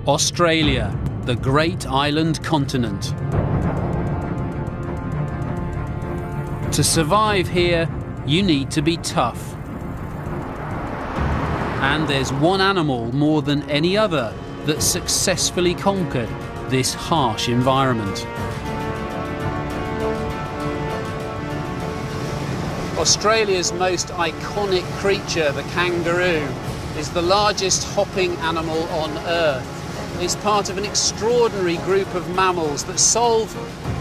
Australia, the great island continent. To survive here, you need to be tough. And there's one animal more than any other that successfully conquered this harsh environment. Australia's most iconic creature, the kangaroo, is the largest hopping animal on Earth. It's part of an extraordinary group of mammals that solve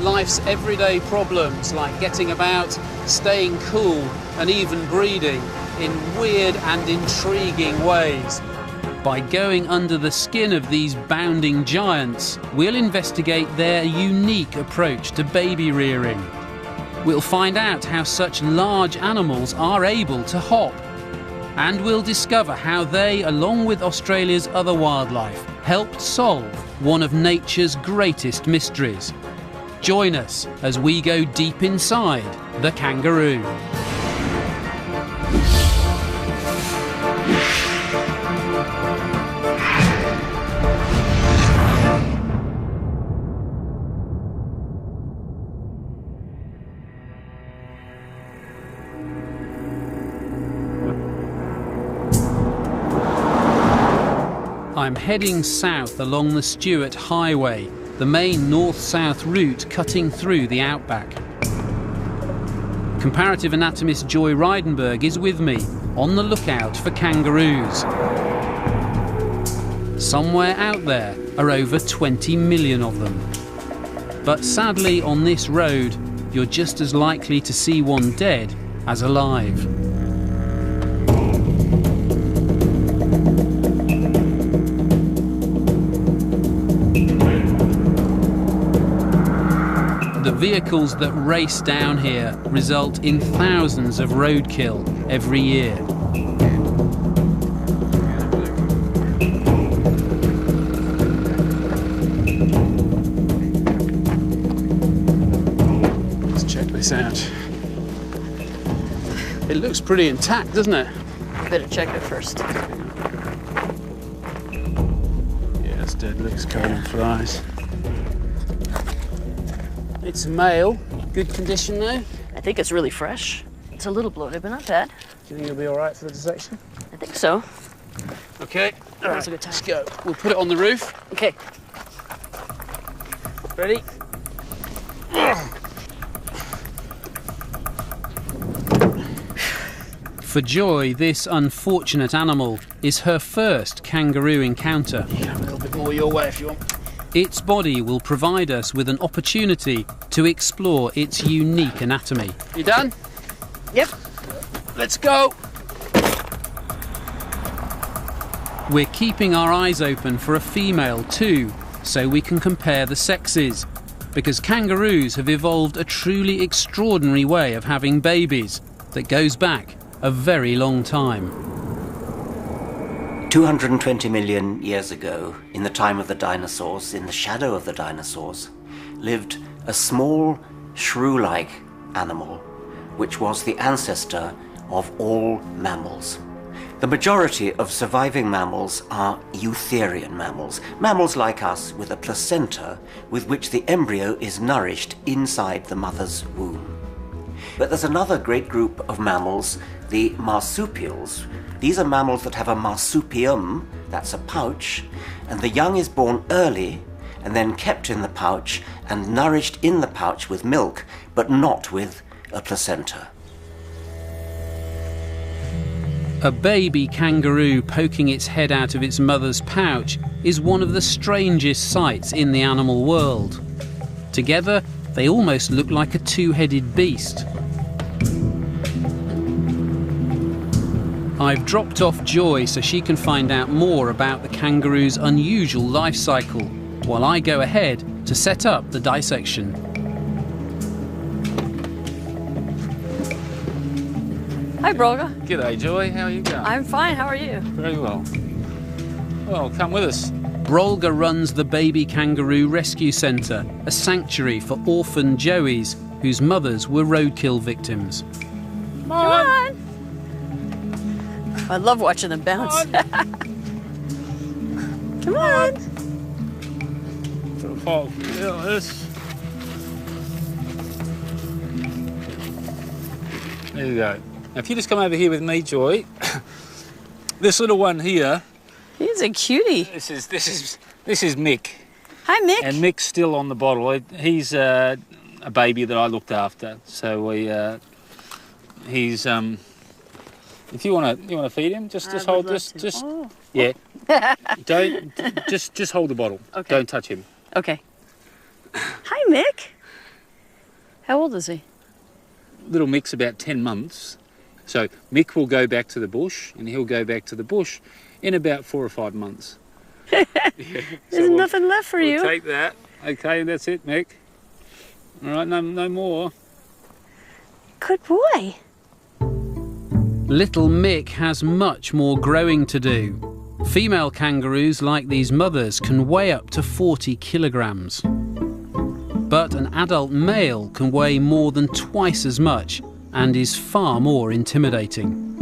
life's everyday problems like getting about, staying cool, and even breeding in weird and intriguing ways. By going under the skin of these bounding giants, we'll investigate their unique approach to baby rearing. We'll find out how such large animals are able to hop. And we'll discover how they, along with Australia's other wildlife, helped solve one of nature's greatest mysteries. Join us as we go deep inside the kangaroo. I'm heading south along the Stuart Highway, the main north-south route cutting through the outback. Comparative anatomist Joy Reidenberg is with me, on the lookout for kangaroos. Somewhere out there are over 20 million of them. But sadly, on this road, you're just as likely to see one dead as alive. The vehicles that race down here result in thousands of roadkill every year. Let's check this out. It looks pretty intact, doesn't it? Better check it first. Yeah, it's dead. Looks covered in flies. It's a male. Good condition though? I think it's really fresh. It's a little bloated, but not bad. Do you think it'll be all right for the dissection? I think so. Okay. All Now's right, a good time. let's go. We'll put it on the roof. Okay. Ready? For Joy, this unfortunate animal is her first kangaroo encounter. You can have a little bit more your way if you want. Its body will provide us with an opportunity to explore its unique anatomy. You done? Yep. Let's go! We're keeping our eyes open for a female too, so we can compare the sexes. Because kangaroos have evolved a truly extraordinary way of having babies that goes back a very long time. 220 million years ago, in the time of the dinosaurs, in the shadow of the dinosaurs, lived a small, shrew-like animal, which was the ancestor of all mammals. The majority of surviving mammals are eutherian mammals, mammals like us with a placenta with which the embryo is nourished inside the mother's womb. But there's another great group of mammals, the marsupials. These are mammals that have a marsupium, that's a pouch, and the young is born early and then kept in the pouch and nourished in the pouch with milk, but not with a placenta. A baby kangaroo poking its head out of its mother's pouch is one of the strangest sights in the animal world. Together, they almost look like a two-headed beast. I've dropped off Joy so she can find out more about the kangaroo's unusual life cycle, while I go ahead to set up the dissection. Hi, Brolga. G'day, Joy. How are you going? I'm fine. How are you? Very well. Well, come with us. Brolga runs the Baby Kangaroo Rescue Centre, a sanctuary for orphan joeys whose mothers were roadkill victims. Come on! I love watching them bounce. Come on! Oh, yeah, this. There you go. Now, if you just come over here with me, Joy, this little one here. He's a cutie. This is Mick. Hi, Mick. And Mick's still on the bottle. He's a baby that I looked after. So he's if you want to feed him, just hold this. Yeah. Don't just hold the bottle. Okay. Don't touch him. Okay. Hi, Mick. How old is he? Little Mick's about 10 months. So Mick will go back to the bush, and he'll go back to the bush in about 4 or 5 months. Yeah. There's nothing left for you. Take that. Okay, that's it, Mick. All right, no more. Good boy. Little Mick has much more growing to do. Female kangaroos, like these mothers, can weigh up to 40 kilograms. But an adult male can weigh more than twice as much and is far more intimidating.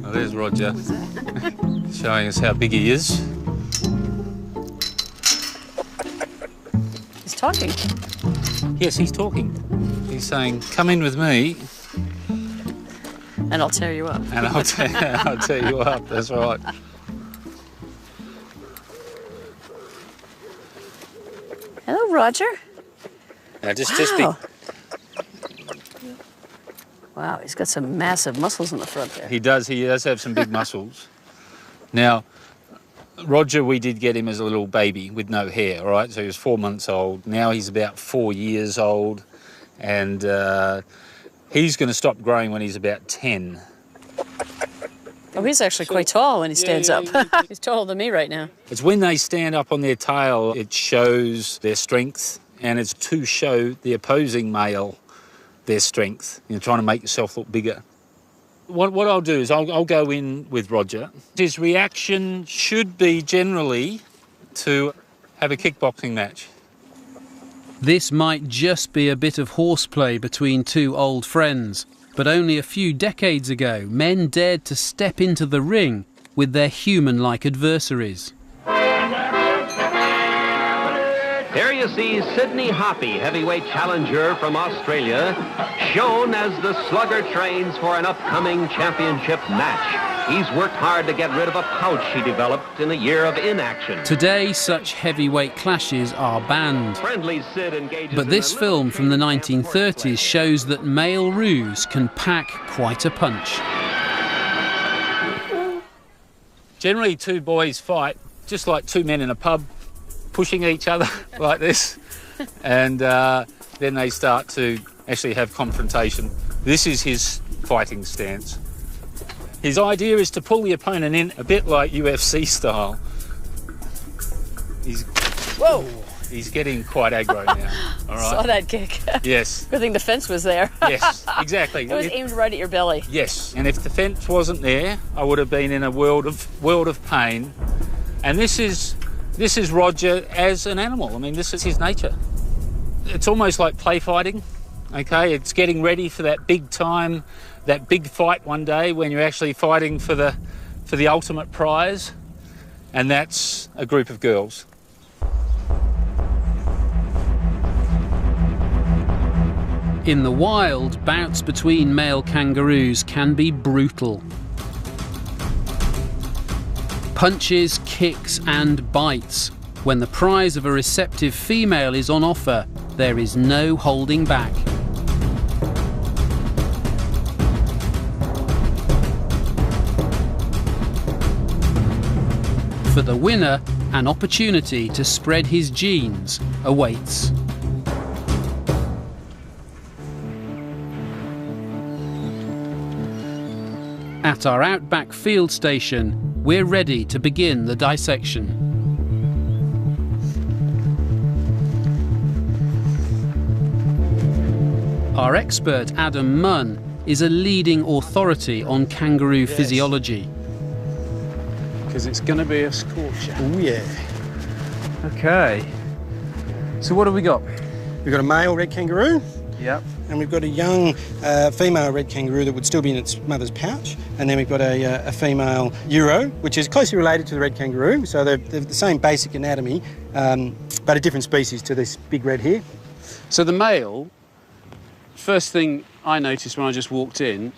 Oh, there's Roger, showing us how big he is. He's talking. Yes, he's talking. He's saying, "Come in with me, and I'll tear you up." And I'll tear you up. That's right. Hello, Roger. Now, just Wow. Wow, he's got some massive muscles in the front there. He does have some big muscles. Now, Roger, we did get him as a little baby with no hair, all right? So he was 4 months old. Now he's about 4 years old, and he's going to stop growing when he's about 10. Oh, he's actually quite tall when he stands up. He's taller than me right now. It's when they stand up on their tail, it shows their strength, and it's to show the opposing male their strength. You're trying to make yourself look bigger. What I'll do is I'll go in with Roger. His reaction should be generally to have a kickboxing match. This might just be a bit of horseplay between two old friends, but only a few decades ago, men dared to step into the ring with their human-like adversaries. Here you see Sydney Hoppy, heavyweight challenger from Australia, shown as the slugger trains for an upcoming championship match. He's worked hard to get rid of a pouch he developed in a year of inaction. Today, such heavyweight clashes are banned. Friendly Sid engages But this film from the 1930s shows that male roos can pack quite a punch. Generally, two boys fight just like two men in a pub, pushing each other like this, and then they start to actually have confrontation. This is his fighting stance. His idea is to pull the opponent in a bit like UFC style. He's getting quite aggro now. All right. Saw that kick. Yes. Good thing the fence was there. Yes, exactly. It was aimed right at your belly. Yes, and if the fence wasn't there, I would have been in a world of pain. And this is Roger as an animal. I mean, this is his nature. It's almost like play fighting, okay? It's getting ready for that big time, that big fight one day when you're actually fighting for the ultimate prize, and that's a group of girls. In the wild, bouts between male kangaroos can be brutal. Punches, kicks and bites. When the prize of a receptive female is on offer, there is no holding back. For the winner, an opportunity to spread his genes awaits. At our outback field station, we're ready to begin the dissection. Our expert, Adam Munn, is a leading authority on kangaroo physiology. Because it's going to be a scorcher. Oh yeah. Okay. So what have we got? We've got a male red kangaroo, Yep. And we've got a young female red kangaroo that would still be in its mother's pouch. And then we've got a female Euro, which is closely related to the red kangaroo. So they're the same basic anatomy, but a different species to this big red here. So the male, first thing I noticed when I just walked in,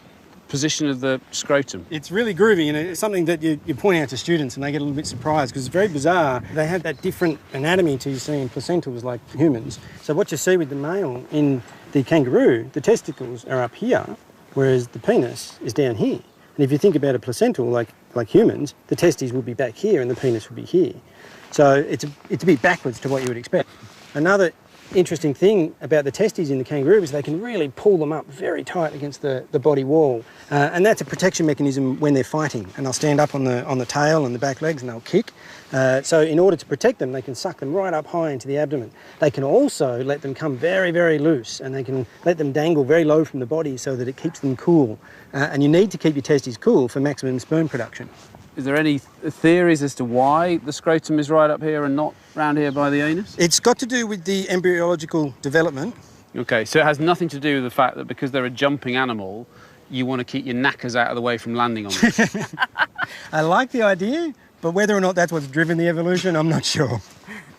position of the scrotum. It's really groovy, and it's something that you point out to students and they get a little bit surprised because it's very bizarre. They have that different anatomy to you see in placentals like humans. So what you see with the male in the kangaroo, the testicles are up here, whereas the penis is down here. And if you think about a placental like humans, the testes would be back here and the penis would be here. So it's a bit backwards to what you would expect. Another interesting thing about the testes in the kangaroo is they can really pull them up very tight against the body wall, and that's a protection mechanism when they're fighting. And they'll stand up on the tail and the back legs and they'll kick. So in order to protect them, they can suck them right up high into the abdomen. They can also let them come very, very loose, and they can let them dangle very low from the body so that it keeps them cool. And you need to keep your testes cool for maximum sperm production. Is there any theories as to why the scrotum is right up here and not round here by the anus? It's got to do with the embryological development. Okay, so it has nothing to do with the fact that because they're a jumping animal, you want to keep your knackers out of the way from landing on them. I like the idea, but whether or not that's what's driven the evolution, I'm not sure.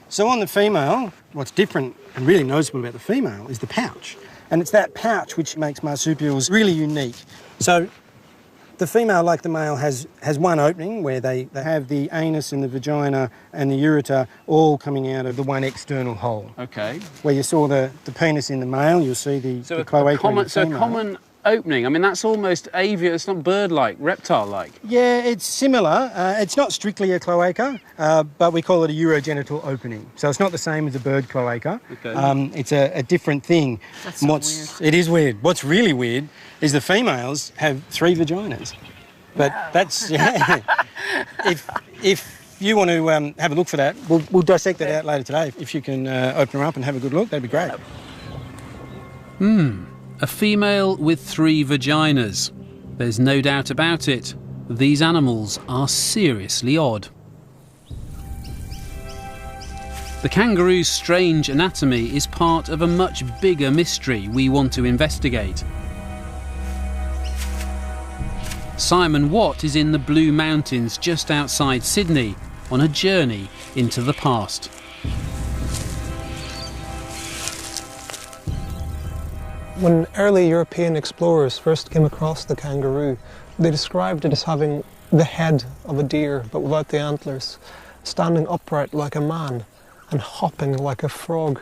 So on the female, what's different and really noticeable about the female is the pouch. And it's that pouch which makes marsupials really unique. So the female, like the male, has one opening where they have the anus and the vagina and the ureter all coming out of the one external hole. Okay. Where you saw the penis in the male, you'll see the cloaca in the female. So a common opening. I mean, that's almost avian, it's not bird-like, reptile-like. Yeah, it's similar. It's not strictly a cloaca, but we call it a urogenital opening. So it's not the same as a bird cloaca. Okay. It's a different thing. That's so weird. It is weird. What's really weird is the females have 3 vaginas. But that's, yeah. If you want to have a look for that, we'll dissect that out later today. If you can open her up and have a good look, that'd be great. A female with 3 vaginas. There's no doubt about it. These animals are seriously odd. The kangaroo's strange anatomy is part of a much bigger mystery we want to investigate. Simon Watt is in the Blue Mountains just outside Sydney on a journey into the past. When early European explorers first came across the kangaroo, they described it as having the head of a deer but without the antlers, standing upright like a man and hopping like a frog.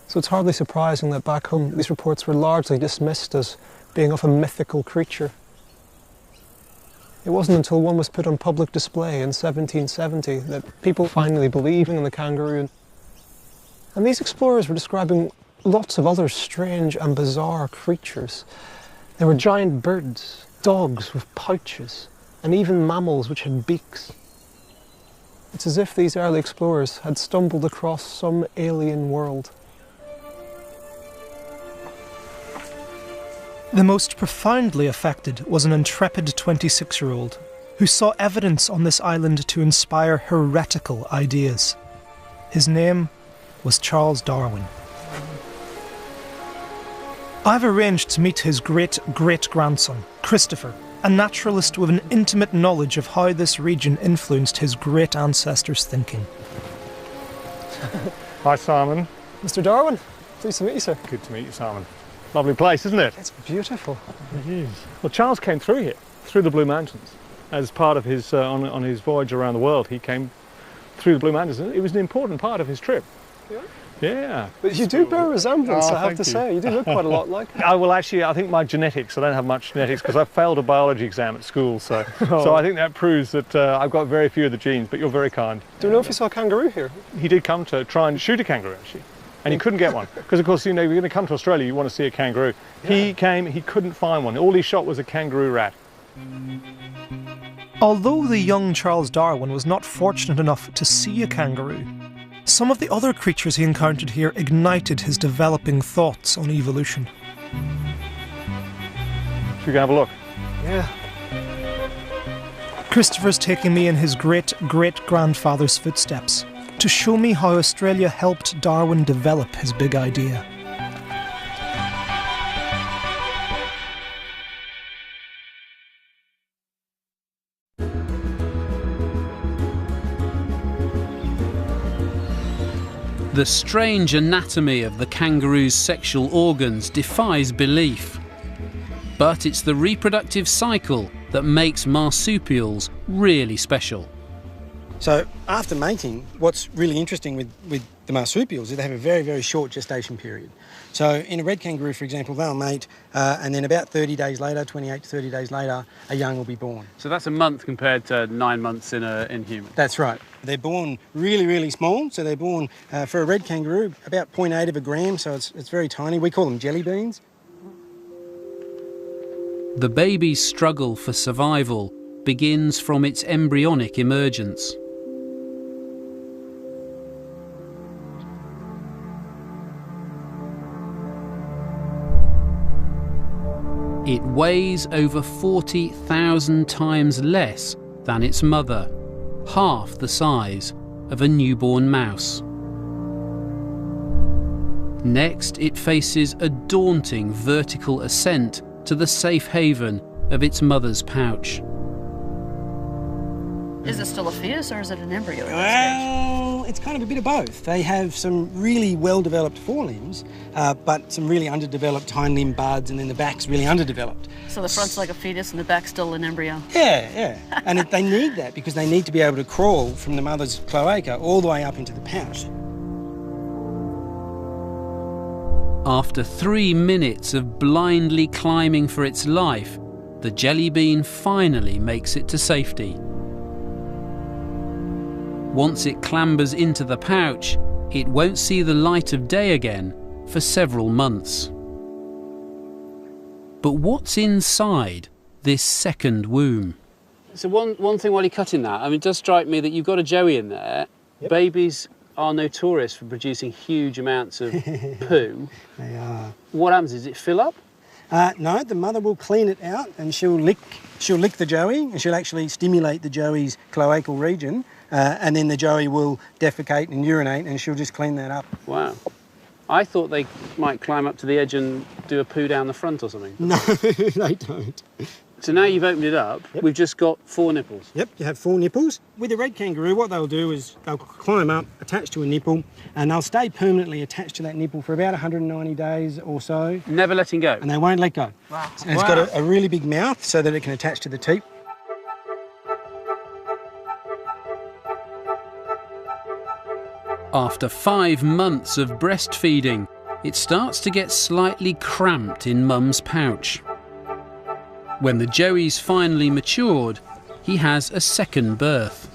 So it's hardly surprising that back home these reports were largely dismissed as being of a mythical creature. It wasn't until one was put on public display in 1770 that people finally believed in the kangaroo. And these explorers were describing lots of other strange and bizarre creatures. There were giant birds, dogs with pouches, and even mammals which had beaks. It's as if these early explorers had stumbled across some alien world. The most profoundly affected was an intrepid 26-year-old who saw evidence on this island to inspire heretical ideas. His name was Charles Darwin. I've arranged to meet his great-great-grandson, Christopher, a naturalist with an intimate knowledge of how this region influenced his great ancestors' thinking. Hi, Simon. Mr. Darwin, pleased to meet you, sir. Good to meet you, Simon. Lovely place, isn't it? It's beautiful. It is. Well, Charles came through here, through the Blue Mountains. As part of his, on his voyage around the world, he came through the Blue Mountains. It was an important part of his trip. Yeah? Yeah. But you do bear a resemblance, I have to say. You do look quite a lot like him. Well, actually, I think my genetics, I don't have much genetics because I failed a biology exam at school, so I think that proves that I've got very few of the genes, but you're very kind. Do you know if you saw a kangaroo here? He did come to try and shoot a kangaroo, actually. And he couldn't get one, because of course, you know, you're going to come to Australia, you want to see a kangaroo. Yeah. He came, he couldn't find one. All he shot was a kangaroo rat. Although the young Charles Darwin was not fortunate enough to see a kangaroo, some of the other creatures he encountered here ignited his developing thoughts on evolution. Should we go have a look? Yeah. Christopher's taking me in his great-great-grandfather's footsteps to show me how Australia helped Darwin develop his big idea. The strange anatomy of the kangaroo's sexual organs defies belief. But it's the reproductive cycle that makes marsupials really special. So after mating, what's really interesting with the marsupials is they have a very, very short gestation period. So in a red kangaroo, for example, they'll mate and then about 30 days later, 28 to 30 days later, a young will be born. So that's a month compared to 9 months in humans. That's right. They're born really, really small. So they're born, for a red kangaroo, about 0.8 of a gram, so it's very tiny. We call them jelly beans. The baby's struggle for survival begins from its embryonic emergence. It weighs over 40,000 times less than its mother, half the size of a newborn mouse. Next, it faces a daunting vertical ascent to the safe haven of its mother's pouch. Is it still a fetus or is it an embryo? Well, it's kind of a bit of both. They have some really well-developed forelimbs, but some really underdeveloped hind limb buds, and then the back's really underdeveloped. So the front's like a fetus and the back's still an embryo? Yeah. And they need that because they need to be able to crawl from the mother's cloaca all the way up into the pouch. After 3 minutes of blindly climbing for its life, the jelly bean finally makes it to safety. Once it clambers into the pouch, it won't see the light of day again for several months. But what's inside this second womb? So one thing while you're cutting that, I mean, it does strike me that you've got a joey in there. Yep. Babies are notorious for producing huge amounts of poo. They are. What happens? Does it fill up? No, the mother will clean it out and she'll lick the joey, and she'll actually stimulate the joey's cloacal region, and then the joey will defecate and urinate, and she'll just clean that up. Wow. I thought they might climb up to the edge and do a poo down the front or something. No, they don't. So now you've opened it up, yep. We've just got 4 nipples. Yep, you have 4 nipples. With a red kangaroo, what they'll do is they'll climb up, attach to a nipple, and they'll stay permanently attached to that nipple for about 190 days or so. Never letting go? And they won't let go. Wow. And it's got a really big mouth so that it can attach to the teat. After 5 months of breastfeeding, it starts to get slightly cramped in mum's pouch. When the joey's finally matured, he has a second birth.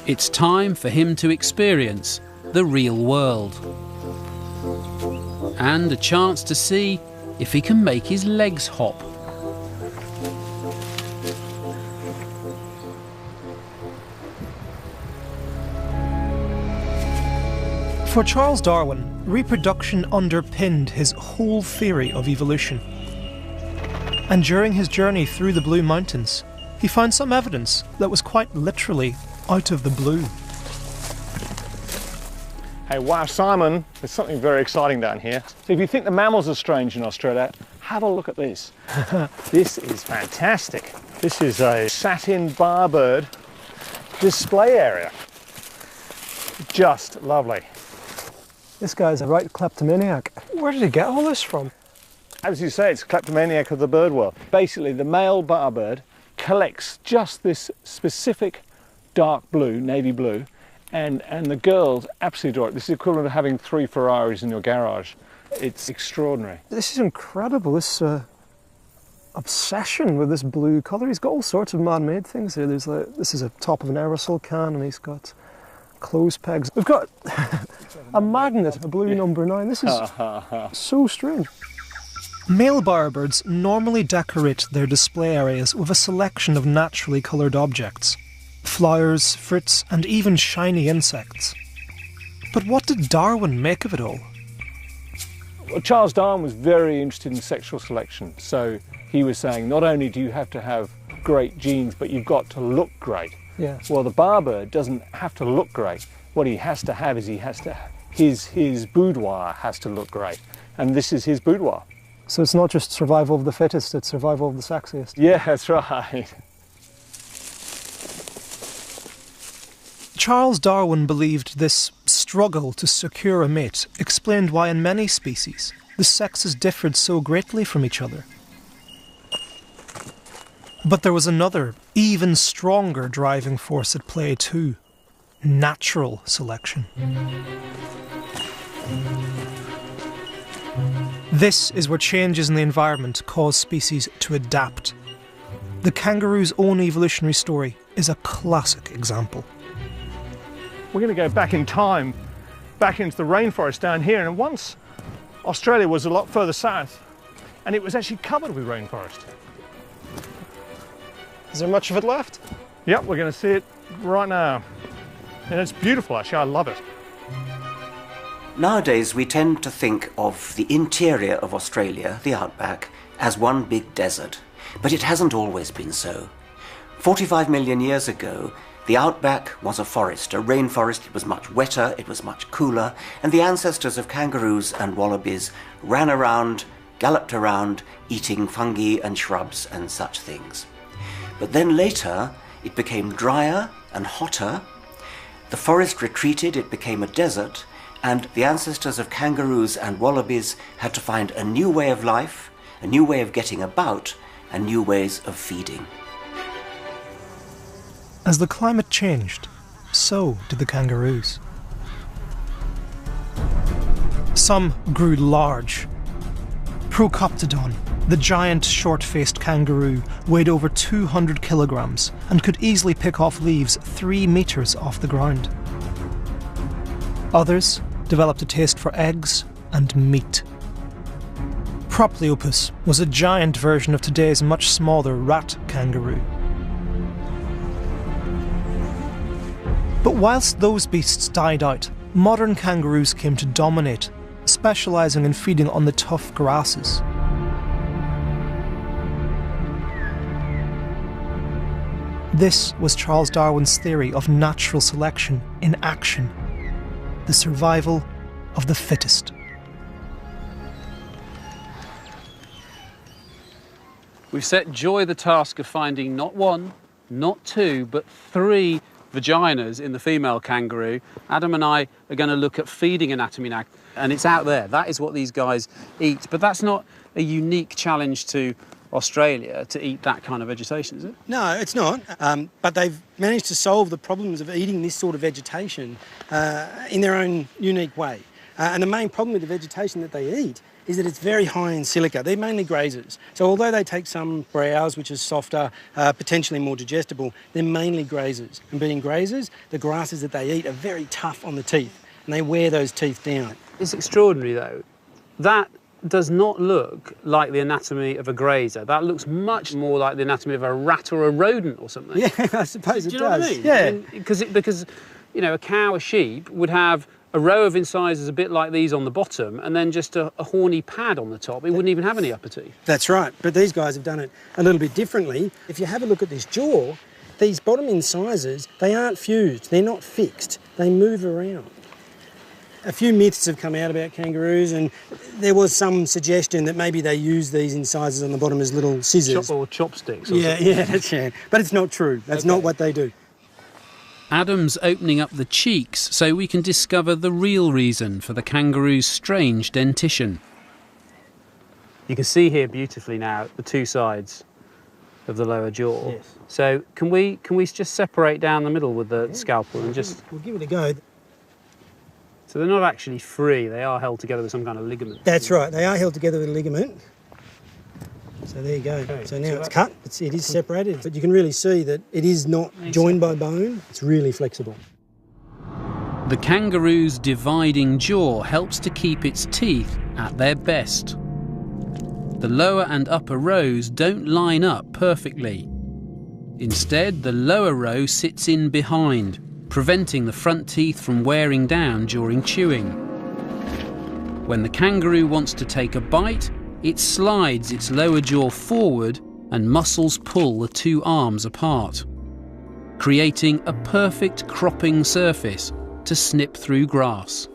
It's time for him to experience the real world. And a chance to see if he can make his legs hop. For Charles Darwin, reproduction underpinned his whole theory of evolution. And during his journey through the Blue Mountains, he found some evidence that was quite literally out of the blue. Hey, wow, Simon, there's something very exciting down here. So if you think the mammals are strange in Australia, have a look at this. This is fantastic. This is a satin barbird display area. Just lovely. This guy's a right kleptomaniac. Where did he get all this from? As you say, it's a kleptomaniac of the bird world. Basically, the male barbird collects just this specific dark blue, navy blue, and the girls absolutely adore it. This is equivalent to having 3 Ferraris in your garage. It's extraordinary. This is incredible, this obsession with this blue colour. He's got all sorts of man-made things here. There's this is a top of an aerosol can, and he's got clothes pegs. We've got a magnet, a blue number 9. This is so strange. Male bowerbirds normally decorate their display areas with a selection of naturally coloured objects. Flowers, fruits, and even shiny insects. But what did Darwin make of it all? Well, Charles Darwin was very interested in sexual selection. So he was saying, not only do you have to have great genes, but you've got to look great. Yeah. Well, the barbird doesn't have to look great. What he has to have is his boudoir has to look great. And this is his boudoir. So it's not just survival of the fittest, it's survival of the sexiest. Yeah, that's right. Charles Darwin believed this struggle to secure a mate explained why in many species the sexes differed so greatly from each other. But there was another, even stronger driving force at play too: natural selection. This is where changes in the environment cause species to adapt. The kangaroo's own evolutionary story is a classic example. We're going to go back in time, back into the rainforest down here, and once Australia was a lot further south, and it was actually covered with rainforest. Is there much of it left? Yep, we're going to see it right now. And it's beautiful, actually. I love it. Nowadays, we tend to think of the interior of Australia, the outback, as one big desert. But it hasn't always been so. 45 million years ago, the outback was a forest, a rainforest. It was much wetter, it was much cooler, and the ancestors of kangaroos and wallabies ran around, galloped around, eating fungi and shrubs and such things. But then later, it became drier and hotter. The forest retreated, it became a desert, and the ancestors of kangaroos and wallabies had to find a new way of life, a new way of getting about, and new ways of feeding. As the climate changed, so did the kangaroos. Some grew large. Procoptodon, the giant short-faced kangaroo, weighed over 200 kilograms and could easily pick off leaves 3 meters off the ground. Others developed a taste for eggs and meat. Propleopus was a giant version of today's much smaller rat kangaroo. But whilst those beasts died out, modern kangaroos came to dominate, specialising in feeding on the tough grasses. This was Charles Darwin's theory of natural selection in action: the survival of the fittest. We've set Joy the task of finding not 1, not 2, but 3 vaginas in the female kangaroo. Adam and I are going to look at feeding anatomy now, and it's out there. That is what these guys eat. But that's not a unique challenge to Australia to eat that kind of vegetation, is it? No, it's not. But they've managed to solve the problems of eating this sort of vegetation in their own unique way. And the main problem with the vegetation that they eat is that it's very high in silica. They're mainly grazers. So although they take some browse, which is softer, potentially more digestible, they're mainly grazers. And being grazers, the grasses that they eat are very tough on the teeth, and they wear those teeth down. It's extraordinary, though. That does not look like the anatomy of a grazer. That looks much more like the anatomy of a rat or a rodent or something. Yeah, I suppose it does. Do you know what I mean? Yeah. I mean, because, you know, a cow, a sheep would have a row of incisors a bit like these on the bottom and then just a horny pad on the top. It wouldn't even have any upper teeth. That's right, but these guys have done it a little bit differently. If you have a look at this jaw, these bottom incisors, they aren't fused, they're not fixed, they move around. A few myths have come out about kangaroos, and there was some suggestion that maybe they use these incisors on the bottom as little scissors. Or chopsticks. Or yeah, that's right. But it's not true. That's not what they do. Adam's opening up the cheeks so we can discover the real reason for the kangaroo's strange dentition. You can see here beautifully now the 2 sides of the lower jaw. Yes. So can we just separate down the middle with the scalpel and just... We'll give it a go. So they're not actually free, they are held together with some kind of ligament. That's right, they are held together with a ligament. So there you go. Okay, so now it's cut, it is separated, but you can really see that it is not joined by bone, it's really flexible. The kangaroo's dividing jaw helps to keep its teeth at their best. The lower and upper rows don't line up perfectly. Instead, the lower row sits in behind, preventing the front teeth from wearing down during chewing. When the kangaroo wants to take a bite, it slides its lower jaw forward and muscles pull the 2 arms apart, creating a perfect cropping surface to snip through grass.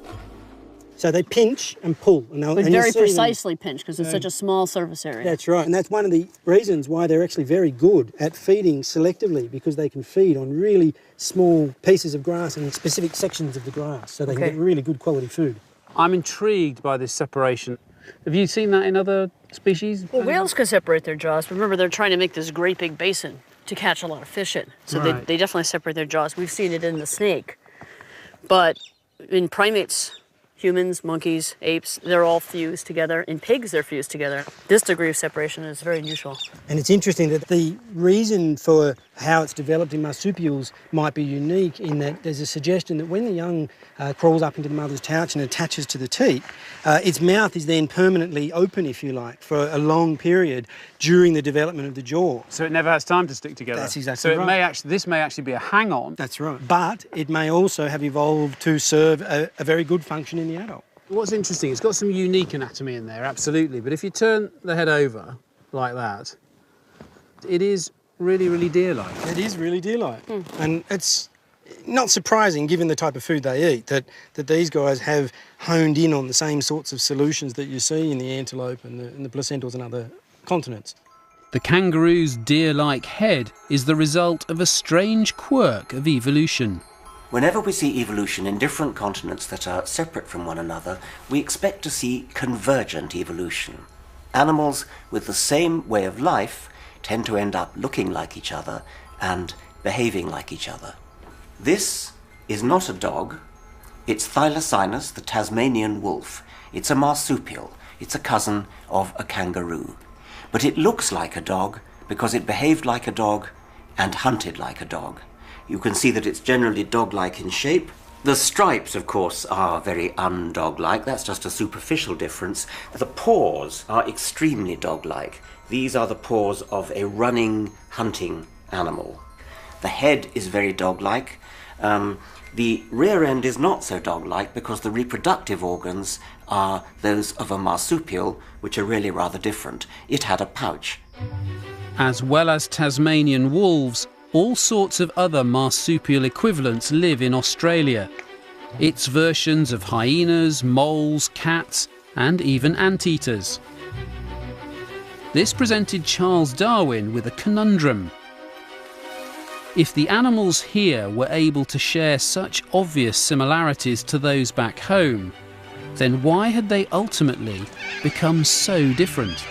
So they pinch and pull. And But very precisely pinch, because it's such a small surface area. That's right, and that's one of the reasons why they're actually very good at feeding selectively, because they can feed on really small pieces of grass and specific sections of the grass, so they can get really good quality food. I'm intrigued by this separation. Have you seen that in other species? Well, whales can separate their jaws. Remember, they're trying to make this great big basin to catch a lot of fish in. So they definitely separate their jaws. We've seen it in the snake. But in primates, humans, monkeys, apes, they're all fused together. In pigs, they're fused together. This degree of separation is very unusual. And it's interesting that the reason for how it's developed in marsupials might be unique, in that there's a suggestion that when the young crawls up into the mother's pouch and attaches to the teat, its mouth is then permanently open, if you like, for a long period during the development of the jaw. So it never has time to stick together. That's exactly right. So this may actually be a hang-on. That's right. But it may also have evolved to serve a very good function in the adult. What's interesting, it's got some unique anatomy in there, absolutely, but if you turn the head over like that, it is really, really deer-like. It is really deer-like. And it's not surprising, given the type of food they eat, that these guys have honed in on the same sorts of solutions that you see in the antelope and the placentals and other continents. The kangaroo's deer-like head is the result of a strange quirk of evolution. Whenever we see evolution in different continents that are separate from one another, we expect to see convergent evolution. Animals with the same way of life tend to end up looking like each other and behaving like each other. This is not a dog. It's Thylacinus, the Tasmanian wolf. It's a marsupial. It's a cousin of a kangaroo. But it looks like a dog because it behaved like a dog and hunted like a dog. You can see that it's generally dog-like in shape. The stripes, of course, are very un-dog-like. That's just a superficial difference. The paws are extremely dog-like. These are the paws of a running, hunting animal. The head is very dog-like. The rear end is not so dog-like because the reproductive organs are those of a marsupial, which are really rather different. It had a pouch. As well as Tasmanian wolves, all sorts of other marsupial equivalents live in Australia. It's versions of hyenas, moles, cats, and even anteaters. This presented Charles Darwin with a conundrum. If the animals here were able to share such obvious similarities to those back home, then why had they ultimately become so different?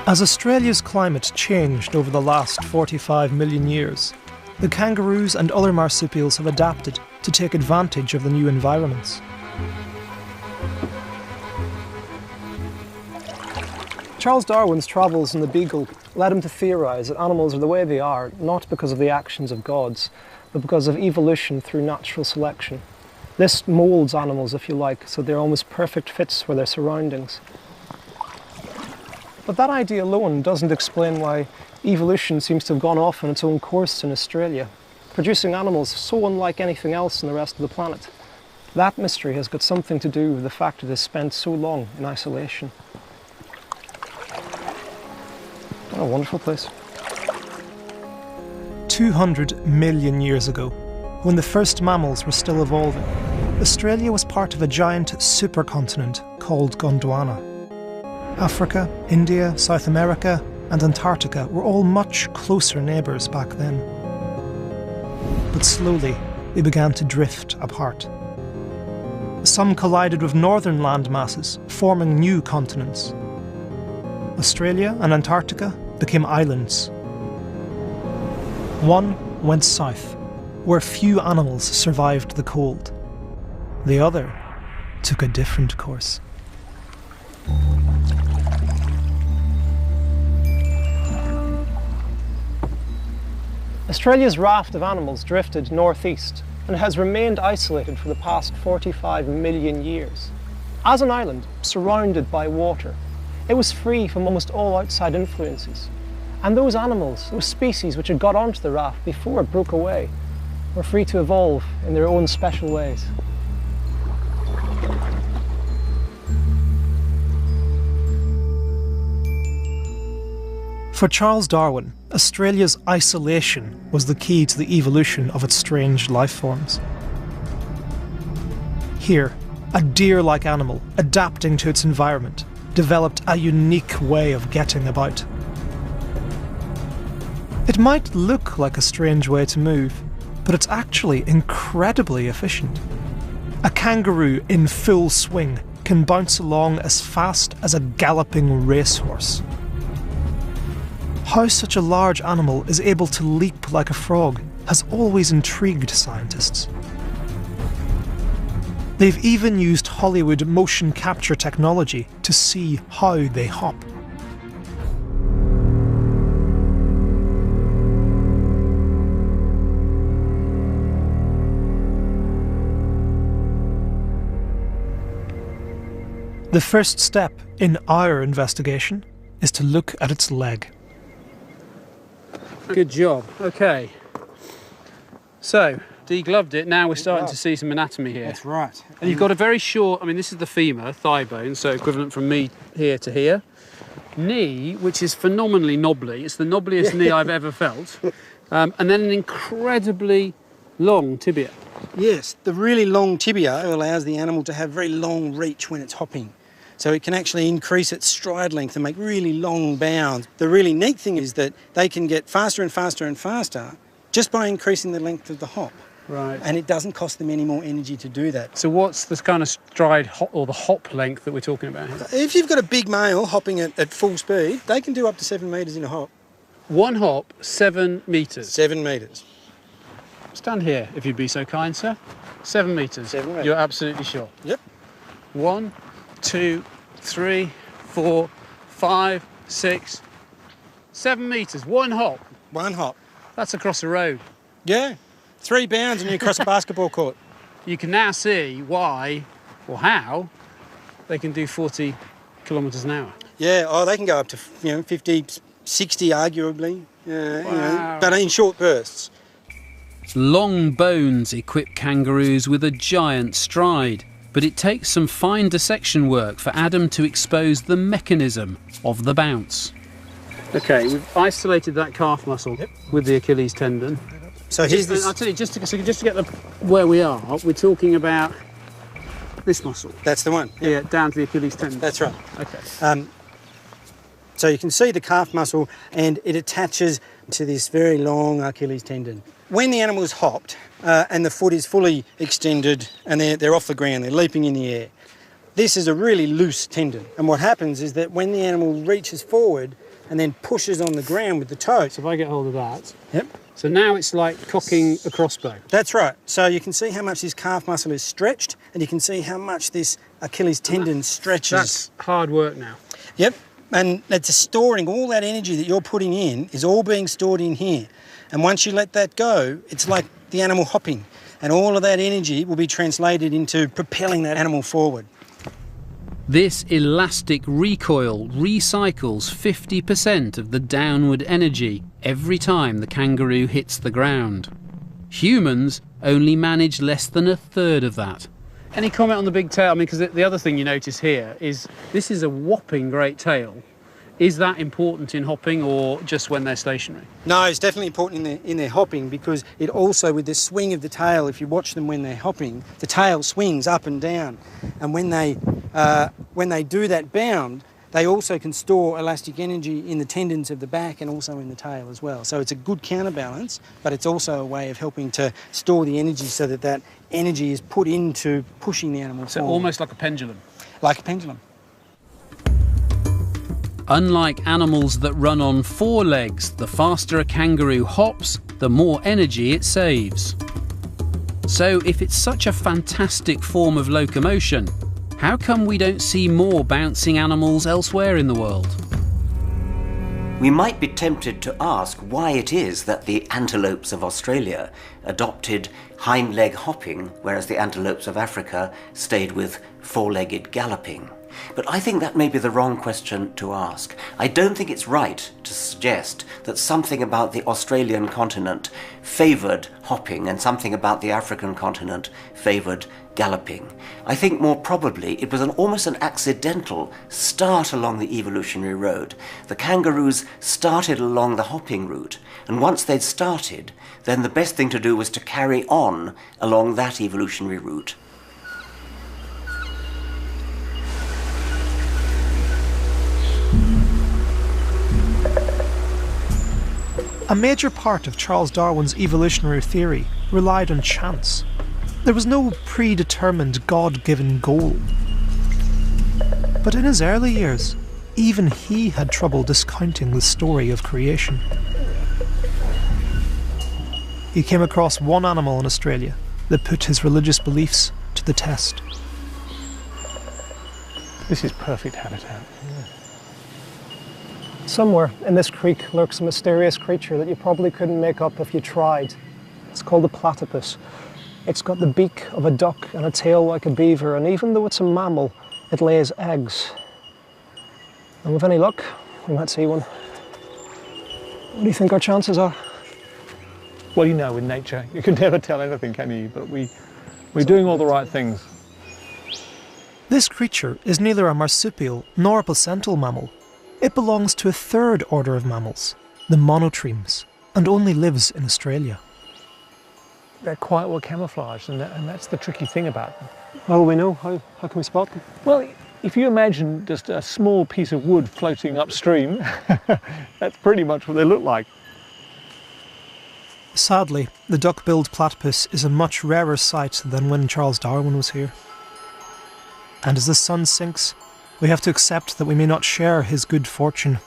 As Australia's climate changed over the last 45 million years, the kangaroos and other marsupials have adapted to take advantage of the new environments. Charles Darwin's travels in the Beagle led him to theorise that animals are the way they are, not because of the actions of gods, but because of evolution through natural selection. This moulds animals, if you like, so they're almost perfect fits for their surroundings. But that idea alone doesn't explain why evolution seems to have gone off on its own course in Australia, producing animals so unlike anything else in the rest of the planet. That mystery has got something to do with the fact that it has spent so long in isolation. What a wonderful place. 200 million years ago, when the first mammals were still evolving, Australia was part of a giant supercontinent called Gondwana. Africa, India, South America, and Antarctica were all much closer neighbours back then. But slowly, they began to drift apart. Some collided with northern land masses, forming new continents. Australia and Antarctica became islands. One went south, where few animals survived the cold. The other took a different course. Australia's raft of animals drifted northeast and has remained isolated for the past 45 million years. As an island surrounded by water, it was free from almost all outside influences. And those animals, those species which had got onto the raft before it broke away, were free to evolve in their own special ways. For Charles Darwin, Australia's isolation was the key to the evolution of its strange life forms. Here, a deer-like animal, adapting to its environment, developed a unique way of getting about. It might look like a strange way to move, but it's actually incredibly efficient. A kangaroo in full swing can bounce along as fast as a galloping racehorse. How such a large animal is able to leap like a frog has always intrigued scientists. They've even used Hollywood motion capture technology to see how they hop. The first step in our investigation is to look at its leg. Good job. Okay. So, degloved it. Now we're starting to see some anatomy here. That's right. And you've got a very short, I mean, this is the femur, thigh bone, so equivalent from me here to here. Knee, which is phenomenally knobbly. It's the knobbliest knee I've ever felt. And then an incredibly long tibia. Yes, the really long tibia allows the animal to have very long reach when it's hopping. So it can actually increase its stride length and make really long bounds. The really neat thing is that they can get faster and faster and faster just by increasing the length of the hop. Right. And it doesn't cost them any more energy to do that. So what's this kind of stride or the hop length that we're talking about here? If you've got a big male hopping at full speed, they can do up to 7 metres in a hop. One hop, 7 metres. 7 metres. Stand here, if you'd be so kind, sir. 7 metres. 7 metres. You're absolutely sure? Yep. 1, 2, 3, 4, 5, 6, 7 metres. One hop. One hop. That's across the road. Yeah. 3 bounds and you're across a basketball court. You can now see why, or how, they can do 40 kilometres an hour. Yeah, oh, they can go up to 50, 60 arguably, Wow. but in short bursts. Long bones equip kangaroos with a giant stride, but it takes some fine dissection work for Adam to expose the mechanism of the bounce. Okay, we've isolated that calf muscle with the Achilles tendon. So here's this. I'll tell you, just to get where we are, we're talking about this muscle. That's the one. Yeah, down to the Achilles tendon. That's right. Okay. So you can see the calf muscle and it attaches to this very long Achilles tendon. When the animal is hopped and the foot is fully extended and they're off the ground, they're leaping in the air, this is a really loose tendon. And what happens is that when the animal reaches forward and then pushes on the ground with the toe. So if I get hold of that. Yep. So now it's like cocking a crossbow. That's right. So you can see how much this calf muscle is stretched and you can see how much this Achilles tendon stretches. That's hard work now. Yep. And it's storing all that energy that you're putting in is all being stored in here. And once you let that go, it's like the animal hopping. And all of that energy will be translated into propelling that animal forward. This elastic recoil recycles 50% of the downward energy every time the kangaroo hits the ground. Humans only manage less than a third of that. Any comment on the big tail? I mean, because the other thing you notice here is this is a whopping great tail. Is that important in hopping or just when they're stationary? No, it's definitely important in their hopping because it also, with the swing of the tail, if you watch them when they're hopping, the tail swings up and down. And when they do that bound, they also can store elastic energy in the tendons of the back and also in the tail as well. So it's a good counterbalance, but it's also a way of helping to store the energy so that that energy is put into pushing the animal forward. So almost like a pendulum? Like a pendulum. Unlike animals that run on 4 legs, the faster a kangaroo hops, the more energy it saves. So if it's such a fantastic form of locomotion, how come we don't see more bouncing animals elsewhere in the world? We might be tempted to ask why it is that the antelopes of Australia adopted hind leg hopping, whereas the antelopes of Africa stayed with 4-legged galloping. But I think that may be the wrong question to ask. I don't think it's right to suggest that something about the Australian continent favoured hopping and something about the African continent favoured galloping. I think more probably it was almost an accidental start along the evolutionary road. The kangaroos started along the hopping route, and once they'd started, then the best thing to do was to carry on along that evolutionary route. A major part of Charles Darwin's evolutionary theory relied on chance. There was no predetermined God-given goal. But in his early years, even he had trouble discounting the story of creation. He came across one animal in Australia that put his religious beliefs to the test. This is perfect habitat. Somewhere in this creek lurks a mysterious creature that you probably couldn't make up if you tried. It's called a platypus. It's got the beak of a duck and a tail like a beaver, and even though it's a mammal, it lays eggs. And with any luck, we might see one. What do you think our chances are? Well, you know, in nature, you can never tell anything, can you? But we're doing all the right things. This creature is neither a marsupial nor a placental mammal. It belongs to a third order of mammals, the monotremes, and only lives in Australia. They're quite well camouflaged, and that's the tricky thing about them. How will we know? How can we spot them? Well, if you imagine just a small piece of wood floating upstream, that's pretty much what they look like. Sadly, the duck-billed platypus is a much rarer sight than when Charles Darwin was here. And as the sun sinks, we have to accept that we may not share his good fortune.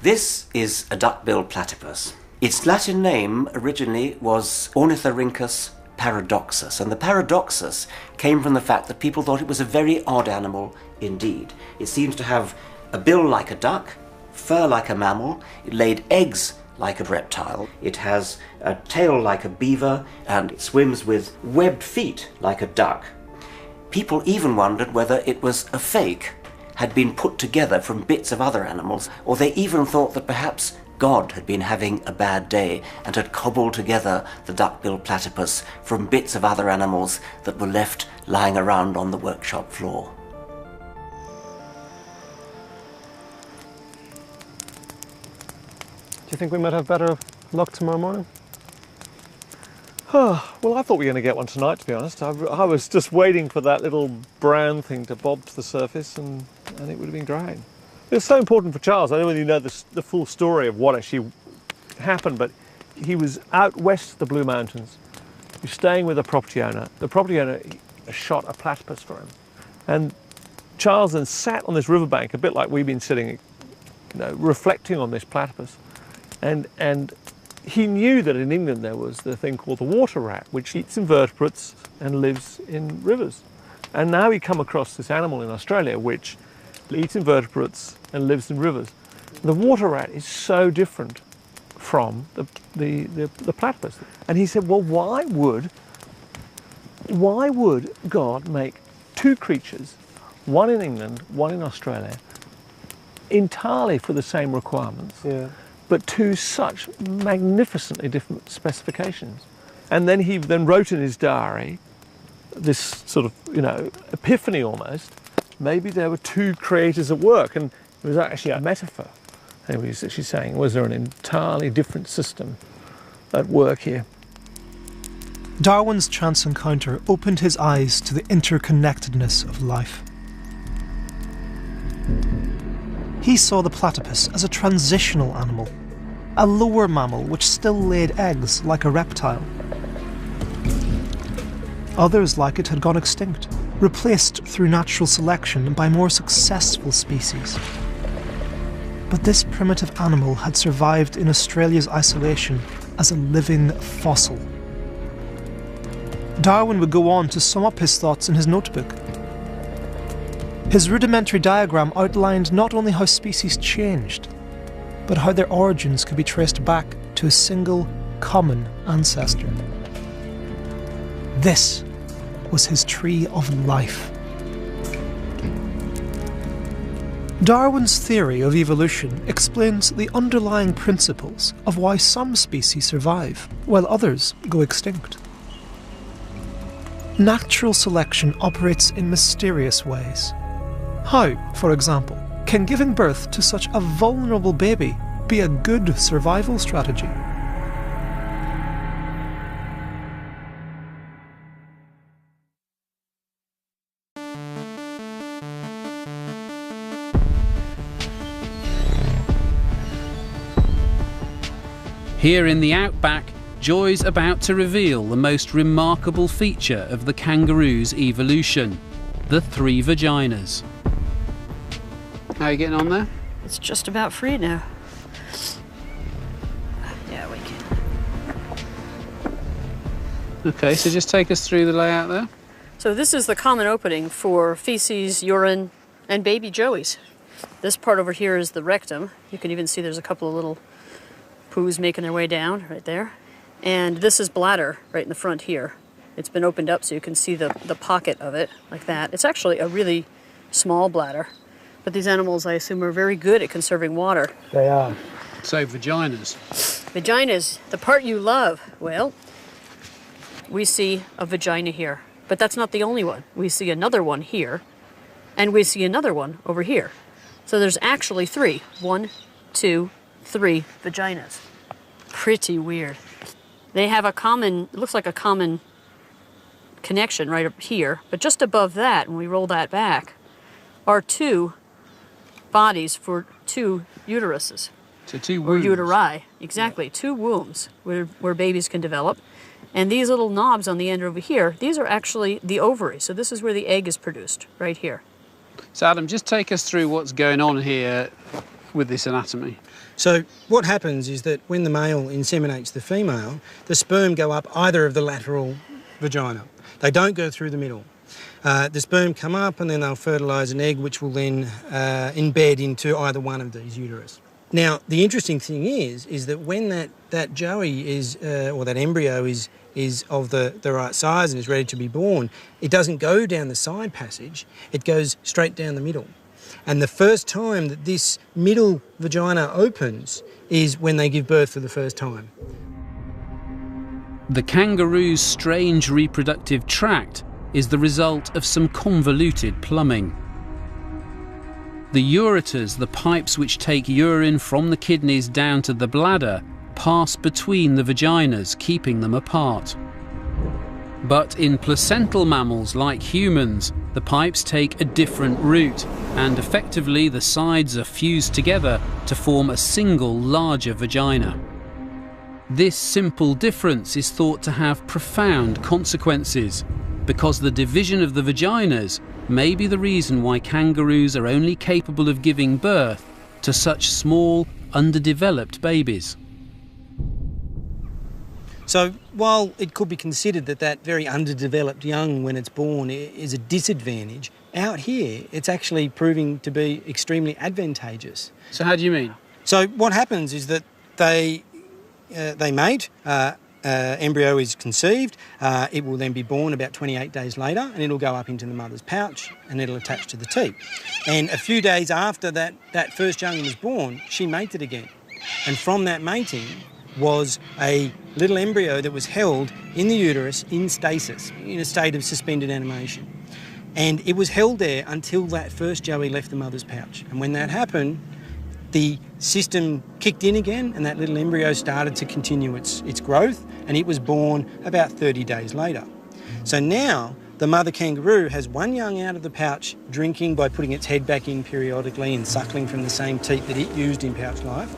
This is a duck-billed platypus. Its Latin name originally was Ornithorhynchus paradoxus, and the paradoxus came from the fact that people thought it was a very odd animal indeed. It seems to have a bill like a duck, fur like a mammal, it laid eggs like a reptile, it has a tail like a beaver, and it swims with webbed feet like a duck. People even wondered whether it was a fake, had been put together from bits of other animals, or they even thought that perhaps God had been having a bad day and had cobbled together the duck-billed platypus from bits of other animals that were left lying around on the workshop floor. Do you think we might have better luck tomorrow morning? Well, I thought we were going to get one tonight, to be honest. I was just waiting for that little brown thing to bob to the surface, and it would have been great. It's so important for Charles. I don't really know the full story of what actually happened, but he was out west of the Blue Mountains. He was staying with a property owner. The property owner shot a platypus for him. And Charles then sat on this riverbank, a bit like we've been sitting, you know, reflecting on this platypus. And he knew that in England there was the thing called the water rat, which eats invertebrates and lives in rivers. And now he come across this animal in Australia which eats invertebrates and lives in rivers. The water rat is so different from the platypus. And he said, well, why would God make two creatures, one in England, one in Australia, entirely for the same requirements? Yeah. But two such magnificently different specifications. And then he wrote in his diary this sort of, you know, epiphany almost. Maybe there were two creators at work, and it was actually a metaphor. And he was actually saying, was there an entirely different system at work here? Darwin's chance encounter opened his eyes to the interconnectedness of life. He saw the platypus as a transitional animal, a lower mammal which still laid eggs like a reptile. Others like it had gone extinct, replaced through natural selection by more successful species. But this primitive animal had survived in Australia's isolation as a living fossil. Darwin would go on to sum up his thoughts in his notebook. His rudimentary diagram outlined not only how species changed, but how their origins could be traced back to a single common ancestor. This was his tree of life. Darwin's theory of evolution explains the underlying principles of why some species survive, while others go extinct. Natural selection operates in mysterious ways. How, for example, can giving birth to such a vulnerable baby be a good survival strategy? Here in the outback, Joy's about to reveal the most remarkable feature of the kangaroo's evolution: the 3 vaginas. How are you getting on there? It's just about free now. Yeah, we can. Okay, so just take us through the layout there. So this is the common opening for feces, urine, and baby joeys. This part over here is the rectum. You can even see there's a couple of little poos making their way down right there. And this is bladder right in the front here. It's been opened up so you can see the pocket of it like that. It's actually a really small bladder, but these animals, I assume, are very good at conserving water. They are. So vaginas. Vaginas, the part you love. Well, we see a vagina here, but that's not the only one. We see another one here, and we see another one over here. So there's actually 3. 1, 2, 3 vaginas. Pretty weird. They have a common, it looks like a common connection right up here, but just above that, when we roll that back, are 2 bodies for 2 uteruses. So 2 wombs. Or uteri, exactly, yeah. 2 wombs where babies can develop. And these little knobs on the end over here, these are actually the ovary. So this is where the egg is produced, right here. So Adam, just take us through what's going on here with this anatomy. So what happens is that when the male inseminates the female, the sperm go up either of the lateral vagina. They don't go through the middle. The sperm come up and then they'll fertilise an egg which will then embed into either one of these uterus. Now, the interesting thing is that when that joey is, or that embryo is of the right size and is ready to be born, it doesn't go down the side passage, it goes straight down the middle. And the first time that this middle vagina opens is when they give birth for the first time. The kangaroo's strange reproductive tract is the result of some convoluted plumbing. The ureters, the pipes which take urine from the kidneys down to the bladder, pass between the vaginas, keeping them apart. But in placental mammals like humans, the pipes take a different route, and effectively the sides are fused together to form a single larger vagina. This simple difference is thought to have profound consequences, because the division of the vaginas may be the reason why kangaroos are only capable of giving birth to such small, underdeveloped babies. So while it could be considered that very underdeveloped young when it's born is a disadvantage, out here it's actually proving to be extremely advantageous. So how do you mean? So what happens is that they mate, embryo is conceived, it will then be born about 28 days later and it'll go up into the mother's pouch and it'll attach to the teat. And a few days after that first young was born, she mated again. And from that mating was a little embryo that was held in the uterus in stasis, in a state of suspended animation. And it was held there until that first joey left the mother's pouch. And when that happened, the system kicked in again and that little embryo started to continue its growth, and it was born about 30 days later. So now the mother kangaroo has one young out of the pouch drinking by putting its head back in periodically and suckling from the same teat that it used in pouch life.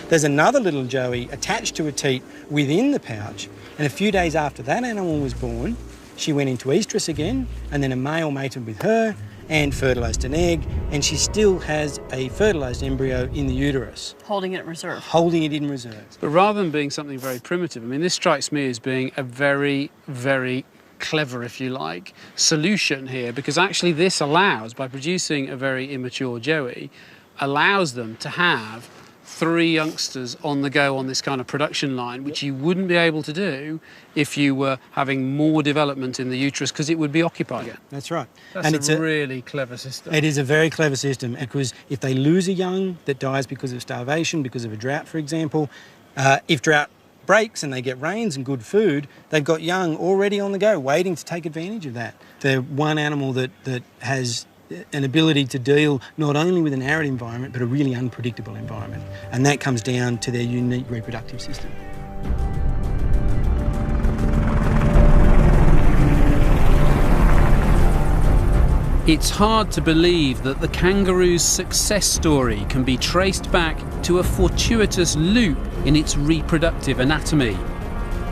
There's another little joey attached to a teat within the pouch, and a few days after that animal was born, she went into oestrus again, and then a male mated with her and fertilised an egg, and she still has a fertilised embryo in the uterus. Holding it in reserve. Holding it in reserve. But rather than being something very primitive, I mean, this strikes me as being a very, very clever, if you like, solution here, because actually this allows, by producing a very immature joey, allows them to have 3 youngsters on the go on this kind of production line, which you wouldn't be able to do if you were having more development in the uterus, because it would be occupied. Yeah, that's right. It's a really clever system. It is a very clever system, because if they lose a young that dies because of starvation, because of a drought, for example, if drought breaks and they get rains and good food, they've got young already on the go, waiting to take advantage of that. They're one animal that has an ability to deal not only with an arid environment, but a really unpredictable environment. And that comes down to their unique reproductive system. It's hard to believe that the kangaroo's success story can be traced back to a fortuitous loop in its reproductive anatomy.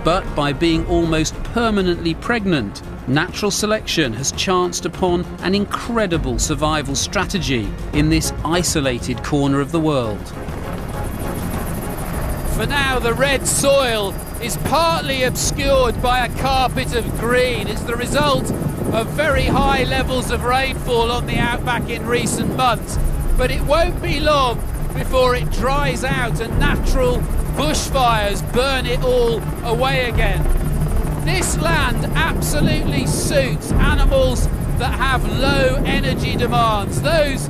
But by being almost permanently pregnant, natural selection has chanced upon an incredible survival strategy in this isolated corner of the world. For now, the red soil is partly obscured by a carpet of green. It's the result of very high levels of rainfall on the outback in recent months. But it won't be long before it dries out and natural bushfires burn it all away again. This land absolutely suits animals that have low energy demands, those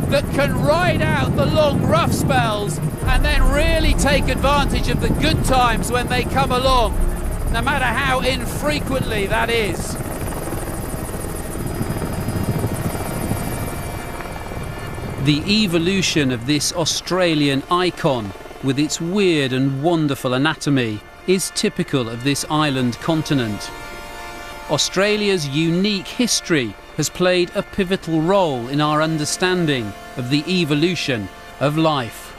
that can ride out the long rough spells and then really take advantage of the good times when they come along, no matter how infrequently that is. The evolution of this Australian icon, with its weird and wonderful anatomy, is typical of this island continent. Australia's unique history has played a pivotal role in our understanding of the evolution of life.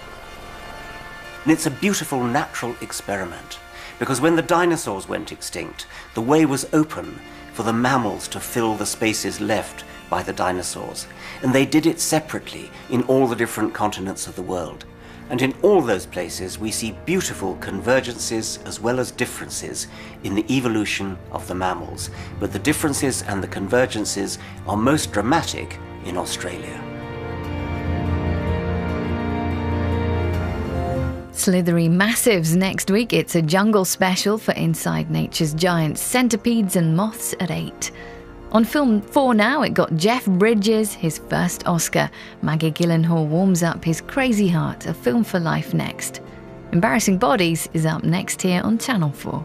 And it's a beautiful natural experiment, because when the dinosaurs went extinct, the way was open for the mammals to fill the spaces left by the dinosaurs. And they did it separately in all the different continents of the world. And in all those places we see beautiful convergences as well as differences in the evolution of the mammals. But the differences and the convergences are most dramatic in Australia. Slithery Massives next week. It's a jungle special for Inside Nature's Giants, centipedes and moths at 8. On Film 4 now, it got Jeff Bridges his first Oscar. Maggie Gyllenhaal warms up his Crazy Heart, a film for life next. Embarrassing Bodies is up next here on Channel 4.